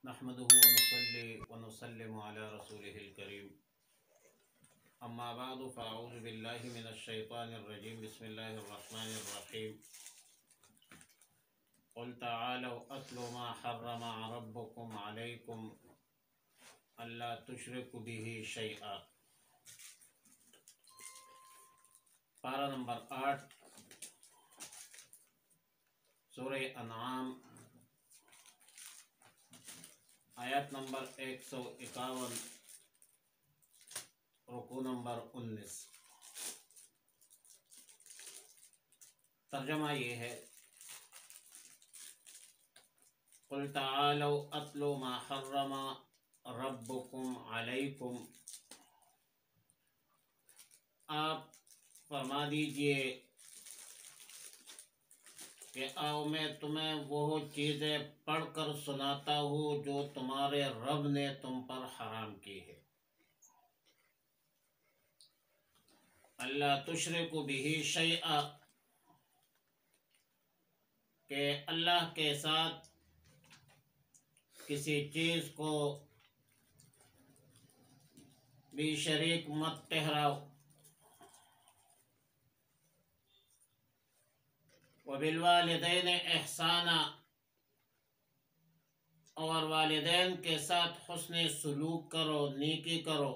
نحمده ونصلي ونسلم على رسوله الكريم أما بعد فأعوذ بالله من الشيطان الرجيم بسم الله الرحمن الرحيم قل تعالوا أتل ما حرم ربكم عليكم ألا تشركوا به شيئا پارہ نمبر 8 سورہ انعام آیت نمبر 151 رکوع نمبر 19 ترجمہ یہ ہے قل تعالوا اتلوا ما حرم ربکم علیکم، آپ فرما دیجئے کہ آؤ میں تمہیں وہ چیزیں پڑھ کر سناتا ہوں جو تمہارے رب نے تم پر حرام کی ہے۔ اللہ تشرکوا بہ شیئا، کہ اللہ کے ساتھ کسی چیز کو بھی شریک مت ٹھہراؤ۔ وبالوالدین احسانا، اور والدین کے ساتھ حسن سلوک کرو، نیکی کرو۔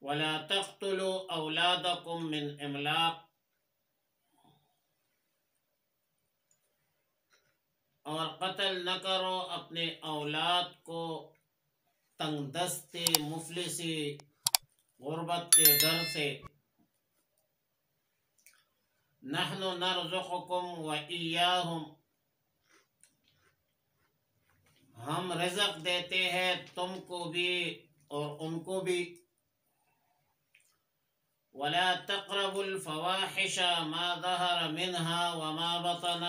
ولا تقتلوا اولادکم من املاق، اور قتل نہ کرو اپنے اولاد کو تنگ دستی، مفلسی، غربت کے ڈر سے۔ نحن نرزقکم وإیاہم، ہم رزق دیتے ہیں تم کو بھی اور ان کو بھی۔ ولا تقربوا الفواحش ما ظہر منها وما بطن،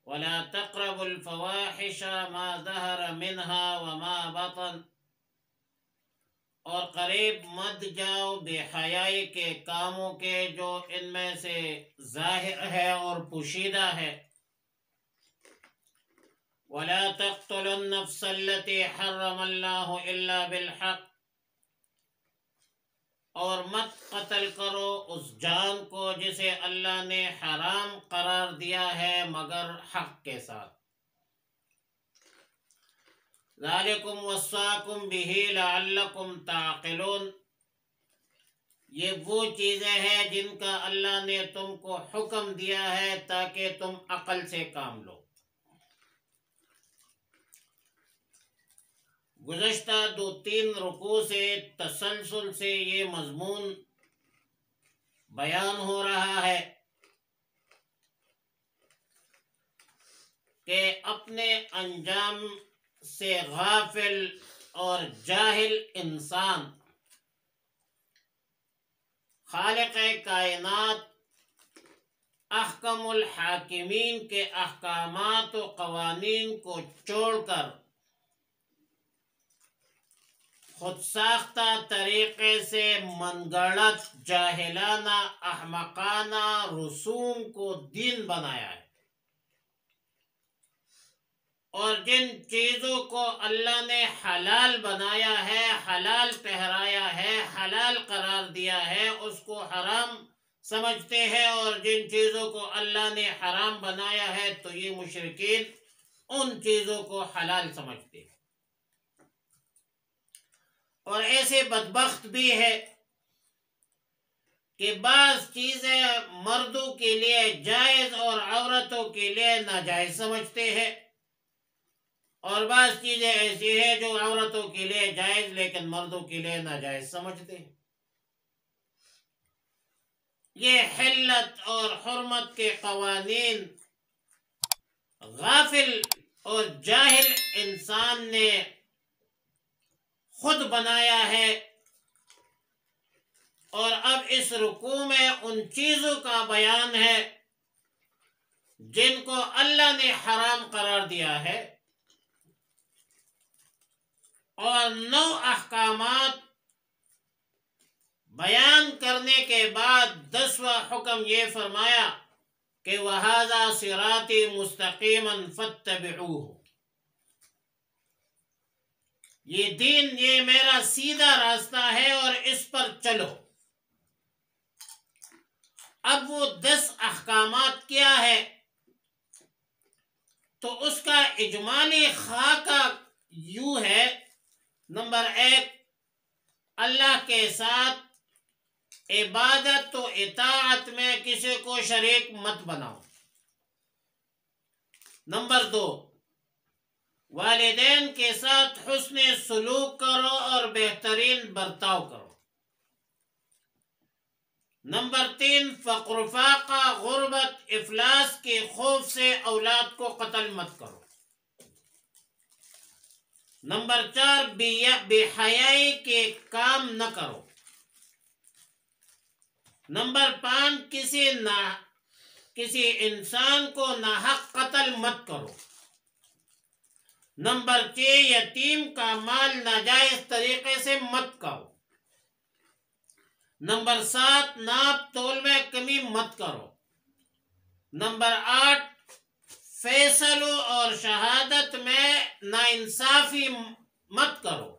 ولا تقربوا الفواحش ما ظہر منها وما بطن، اور قریب مت جاؤ بے حیائی کے کاموں کے جو ان میں سے ظاہر ہے اور پوشیدہ ہے۔ ولا تقتلوا النفس التي حرم الله الا بالحق، اور مت قتل کرو اس جان کو جسے اللہ نے حرام قرار دیا ہے مگر حق کے ساتھ۔ ذالکم وصاکم بہ لعلکم تعقلون، یہ وہ چیزیں ہیں جن کا اللہ نے تم کو حکم دیا ہے تاکہ تم عقل سے کام لو۔ گزشتہ 2-3 رکوع سے تسلسل سے یہ مضمون بیان ہو رہا ہے کہ اپنے انجام سے غافل اور جاہل انسان خالق کائنات احکم الحاکمین کے احکامات و قوانین کو چھوڑ کر خود ساختہ طریقے سے من گھڑت جاہلانہ احمقانہ رسوم کو دین بنایا ہے، اور جن چیزوں کو اللہ نے حلال بنایا ہے، حلال ٹھہرایا ہے، حلال قرار دیا ہے، اس کو حرام سمجھتے ہیں، اور جن چیزوں کو اللہ نے حرام بنایا ہے تو یہ مشرکین ان چیزوں کو حلال سمجھتے ہیں۔ اور ایسے بدبخت بھی ہے کہ بعض چیزیں مردوں کے لیے جائز اور عورتوں کے لیے ناجائز سمجھتے ہیں، اور بعض چیزیں ایسی ہیں جو عورتوں کے لیے جائز لیکن مردوں کے لیے ناجائز سمجھتے ہیں۔ یہ حلت اور حرمت کے قوانین غافل اور جاہل انسان نے خود بنایا ہے، اور اب اس رکوع میں ان چیزوں کا بیان ہے جن کو اللہ نے حرام قرار دیا ہے، اور 9 احکامات بیان کرنے کے بعد 10واں حکم یہ فرمایا کہ وَهَذَا صِرَاطِي مُسْتَقِيمًا فَاتَّبِعُوهُ، یہ دین، یہ میرا سیدھا راستہ ہے اور اس پر چلو۔ اب وہ 10 احکامات کیا ہے؟ تو اس کا اجمالی خاکہ یوں ہے: نمبر 1، اللہ کے ساتھ عبادت و اطاعت میں کسی کو شریک مت بناؤ۔ نمبر 2، والدین کے ساتھ حسن سلوک کرو اور بہترین برتاؤ کرو۔ نمبر 3، فقر، فاقہ، غربت، افلاس کے خوف سے اولاد کو قتل مت کرو۔ نمبر 4، بے حیائی کے کام نہ کرو۔ نمبر 5، کسی انسان کو ناحق قتل مت کرو۔ نمبر 6، یتیم کا مال ناجائز طریقے سے مت کھاؤ۔ نمبر 7، ناپ تول میں کمی مت کرو۔ نمبر 8، فیصلوں اور شہادت میں ناانصافی مت کرو۔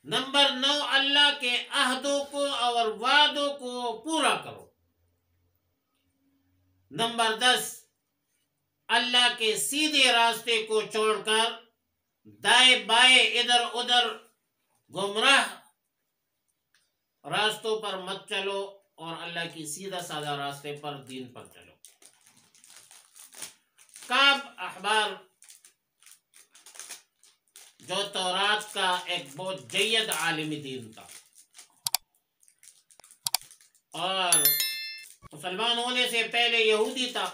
نمبر 9، اللہ کے عہدوں کو اور وعدوں کو پورا کرو۔ نمبر 10، اللہ کے سیدھے راستے کو چھوڑ کر دائیں بائیں ادھر ادھر گمراہ راستوں پر مت چلو اور اللہ کی سیدھا سادہ راستے پر، دین پر چلو۔ کعب احبار جو تورات کا ایک بہت جید عالم دین تھا اور مسلمان ہونے سے پہلے یہودی تھا،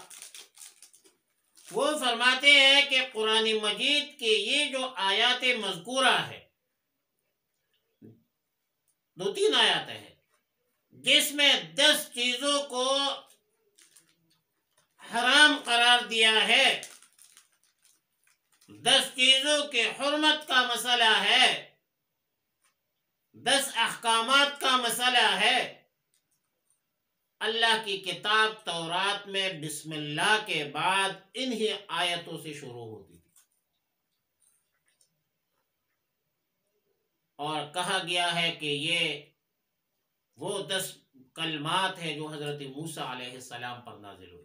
وہ فرماتے ہیں کہ قرآن مجید کی یہ جو آیات مذکورہ ہے، 2-3 آیات ہیں جس میں 10 چیزوں کو حرام قرار دیا ہے، 10 چیزوں کے حرمت کا مسئلہ ہے، 10 احکامات کا مسئلہ ہے۔ اللہ کی کتاب تورات میں بسم اللہ کے بعد انہی آیتوں سے شروع ہوتی تھی اور کہا گیا ہے کہ یہ وہ 10 کلمات ہیں جو حضرت موسیٰ علیہ السلام پر نازل ہوئی۔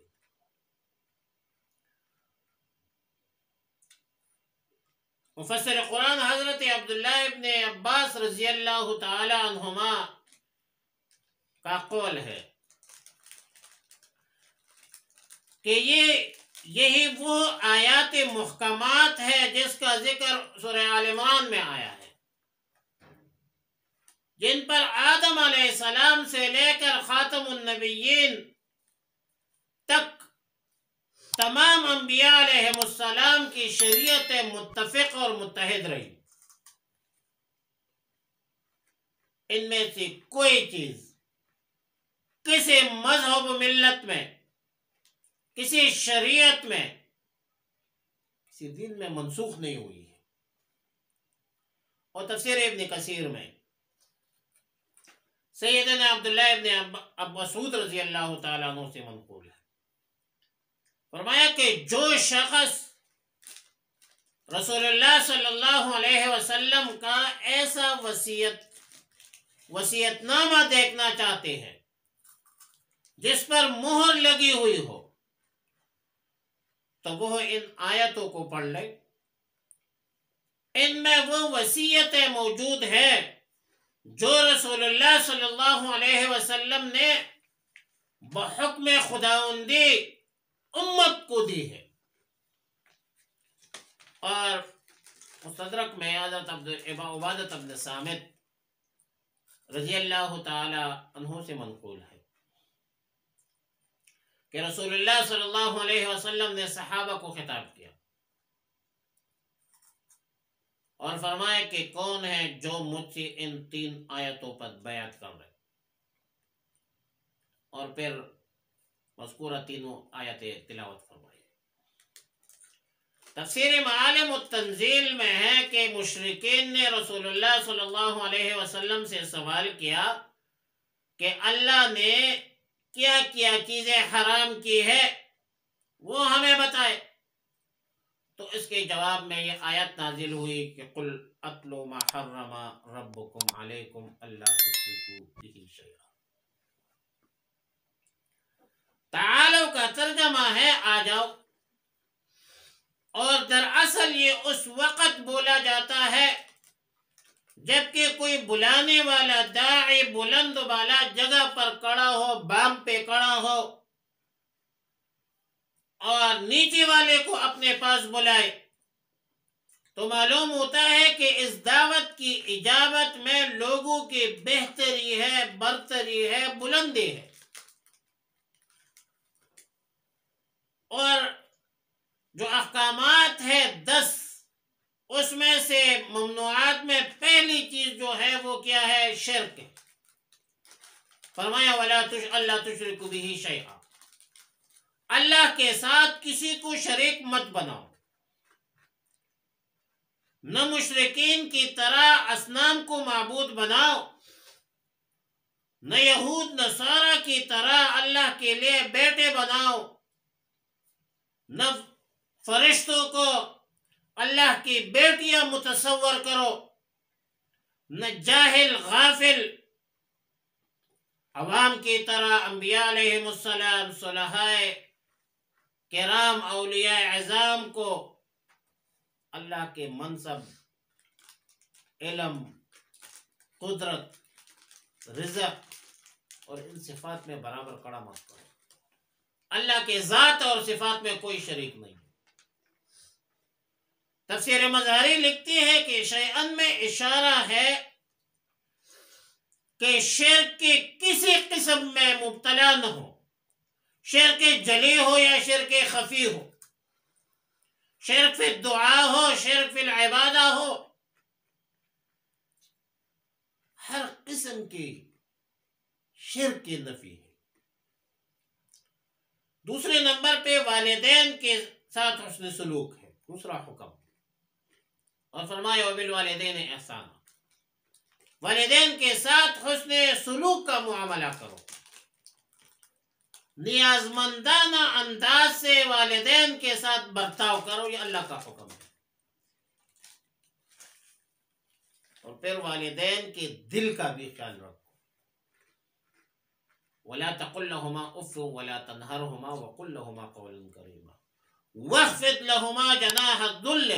مفسر قرآن حضرت عبداللہ ابن عباس رضی اللہ تعالی عنہما کا قول ہے کہ یہی وہ آیات محکمات ہے جس کا ذکر سورہ آل عمران میں آیا ہے، جن پر آدم علیہ السلام سے لے کر خاتم النبیین تک تمام انبیاء علیہ السلام کی شریعت متفق اور متحد رہی۔ ان میں سے کوئی چیز کسی مذہب و ملت میں، کسی شریعت میں، کسی دین میں منسوخ نہیں ہوئی ہے۔ اور تفسیر ابن کثیر میں سیدنا عبداللہ ابن مسعود رضی اللہ تعالیٰ عنہ سے منقول ہے، فرمایا کہ جو شخص رسول اللہ صلی اللہ علیہ وسلم کا ایسا وصیت نامہ دیکھنا چاہتے ہیں جس پر مہر لگی ہوئی ہو تو وہ ان آیتوں کو پڑھ لے۔ ان میں وہ وصیتیں موجود ہیں جو رسول اللہ صلی اللہ علیہ وسلم نے بحکم خداوندی امت کو دی ہے۔ اور مستدرک میں حضرت عبادت ابن صامت رضی اللہ تعالی عنہ سے منقول ہے کہ رسول اللہ صلی اللہ علیہ وسلم نے صحابہ کو خطاب کیا اور فرمایا کہ کون ہے جو مجھ سے ان 3 آیتوں پر بیعت کر رہے، اور پھر مذکورہ تینوں آیتیں تلاوت فرمائی۔ تفسیر معالم التنزیل میں ہے کہ مشرکین نے رسول اللہ صلی اللہ علیہ وسلم سے سوال کیا کہ اللہ نے کیا کیا چیزیں حرام کی ہے وہ ہمیں بتائے۔ تو اس کے جواب میں یہ آیت نازل ہوئی کہ قل اتلو ما حرم ربکم علیکم اللہ تشرکوا بہ شیئا۔ تعالو کا ترجمہ ہے آ جاؤ، اور دراصل یہ اس وقت بولا جاتا ہے جبکہ کوئی بلانے والا داعی بلند بالا جگہ پر کھڑا ہو، بام پہ کھڑا ہو اور نیچے والے کو اپنے پاس بلائے، تو معلوم ہوتا ہے کہ اس دعوت کی اجابت میں لوگوں کی بہتری ہے، برتری ہے، بلندی ہے۔ اور جو احکامات ہے 10، اس میں سے ممنوعات میں پہلی چیز جو ہے وہ کیا ہے؟ شرک ہے۔ فرمایا اللہ تشرکوا بہ شیئا، اللہ کے ساتھ کسی کو شریک مت بناؤ۔ نہ مشرکین کی طرح اصنام کو معبود بناؤ، نہ یہود نصارہ کی طرح اللہ کے لیے بیٹے بناؤ، نہ فرشتوں کو اللہ کی بیٹیاں متصور کرو، نہ جاہل غافل عوام کی طرح انبیاء علیہم السلام، صلحاء کرام، اولیاء اعظام کو اللہ کے منصب، علم، قدرت، رزق اور ان صفات میں برابر کھڑا مت کرو۔ اللہ کے ذات اور صفات میں کوئی شریک نہیں۔ تفسیر مظہری لکھتی ہے کہ شیئن میں اشارہ ہے کہ شرک کی کسی قسم میں مبتلا نہ ہو، شرک جلی ہو یا شرک خفی ہو، شرک فی الدعا ہو، شرک فی العبادہ ہو، ہر قسم کی شرک کی نفی ہے۔ دوسرے نمبر پہ والدین کے ساتھ حسن سلوک ہے، دوسرا حکم، اور فرمایا وبالوالدین احسانا، والدین کے ساتھ حسن سلوک کا معاملہ کرو، نیازمندانہ انداز سے والدین کے ساتھ برتاؤ کرو، یہ اللہ کا حکم ہے۔ اور پھر والدین کے دل کا بھی خیال رکھو، وَلَا تَقُلْ لَهُمَا أُفٍّ وَلَا تَنْهَرْهُمَا وَقُلْ لَهُمَا قَوْلًا كَرِيمًا وَاخْفِضْ لَهُمَا جَنَاحَ الذُّلِّ،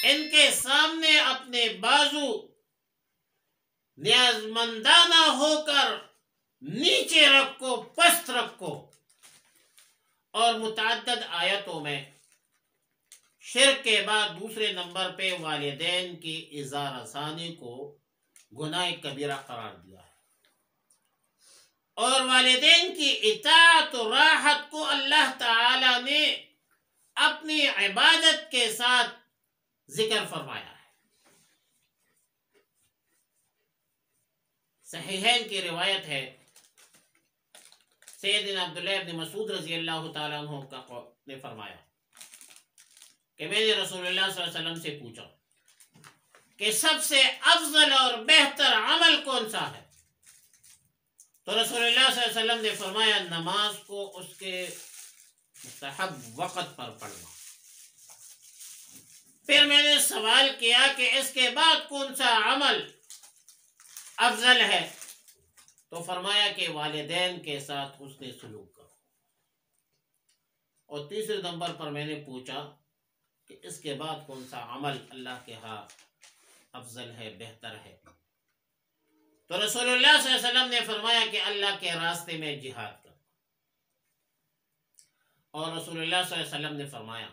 ان کے سامنے اپنے بازو نیازمندانہ ہو کر نیچے رکھو، پست رکھو۔ اور متعدد آیتوں میں شرک کے بعد دوسرے نمبر پہ والدین کی ایذا رسانی کو گناہ کبیرہ قرار دیا ہے، اور والدین کی اطاعت و راحت کو اللہ تعالی نے اپنی عبادت کے ساتھ ذکر فرمایا ہے۔ صحیحین کی روایت ہے، سیدنا عبداللہ ابن مسعود رضی اللہ تعالیٰ عنہ نے فرمایا کہ میں نے رسول اللہ صلی اللہ علیہ وسلم سے پوچھا کہ سب سے افضل اور بہتر عمل کون سا ہے؟ تو رسول اللہ صلی اللہ علیہ وسلم نے فرمایا نماز کو اس کے مستحب وقت پر پڑھنا۔ پھر میں نے سوال کیا کہ اس کے بعد کون سا عمل افضل ہے؟ تو فرمایا کہ والدین کے ساتھ حسن سلوک کرو۔ اور تیسرے نمبر پر میں نے پوچھا کہ اس کے بعد کون سا عمل اللہ کے ہاں افضل ہے، بہتر ہے؟ تو رسول اللہ صلی اللہ علیہ وسلم نے فرمایا کہ اللہ کے راستے میں جہاد کرو۔ اور رسول اللہ صلی اللہ علیہ وسلم نے فرمایا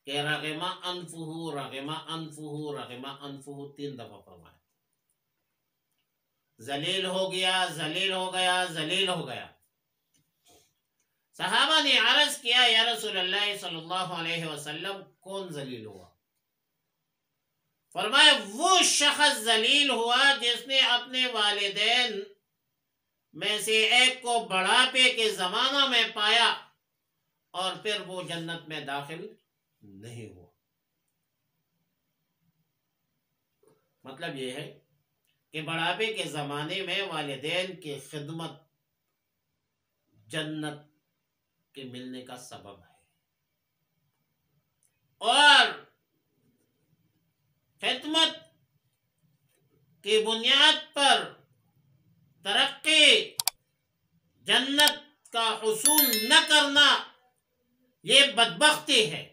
کہ رغم انفہ، رغم انفہ، رغم انفہ 3 دفعہ فرمایا، ذلیل ہو گیا، ذلیل ہو گیا، ذلیل ہو گیا۔ صحابہ نے عرض کیا یا رسول اللہ صلی اللہ علیہ وسلم کون ذلیل ہوا؟ فرمایا وہ شخص ذلیل ہوا جس نے اپنے والدین میں سے ایک کو بڑھاپے کے زمانہ میں پایا اور پھر وہ جنت میں داخل نہیں ہوا۔ مطلب یہ ہے کہ بڑھاپے کے زمانے میں والدین کی خدمت جنت کے ملنے کا سبب ہے، اور خدمت کی بنیاد پر ترقی، جنت کا حصول نہ کرنا، یہ بدبختی ہے،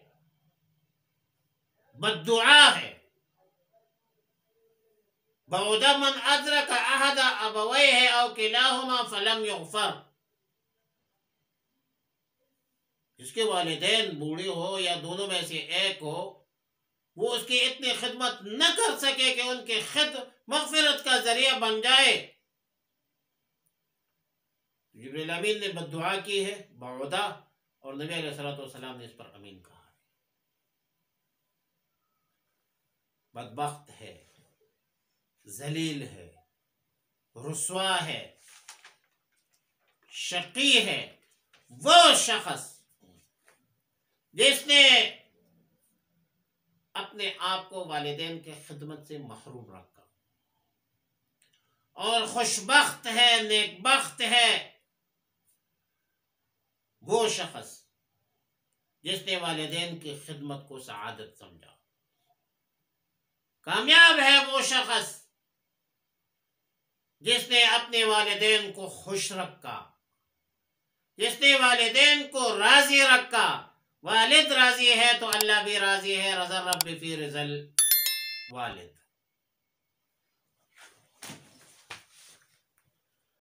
بددعا ہے۔ بعد من ادرک احد ابویہ او کلاہما فلم یغفر، جس کے والدین بوڑھے ہو یا دونوں میں سے ایک ہو، وہ اس کی اتنی خدمت نہ کر سکے کہ ان کی مغفرت کا ذریعہ بن جائے۔ جبریل امین نے بددعا کی ہے بعودہ، اور نبی علیہ السلام نے اس پر امین کہا ہے۔ بدبخت ہے، ذلیل ہے، رسوا ہے، شقی ہے وہ شخص جس نے اپنے آپ کو والدین کے خدمت سے محروم رکھا، اور خوشبخت ہے، نیک بخت ہے وہ شخص جس نے والدین کی خدمت کو سعادت سمجھا۔ کامیاب ہے وہ شخص جس نے اپنے والدین کو خوش رکھا، جس نے والدین کو راضی رکھا۔ والد راضی ہے تو اللہ بھی راضی ہے، رضا رب فی رضا الوالد۔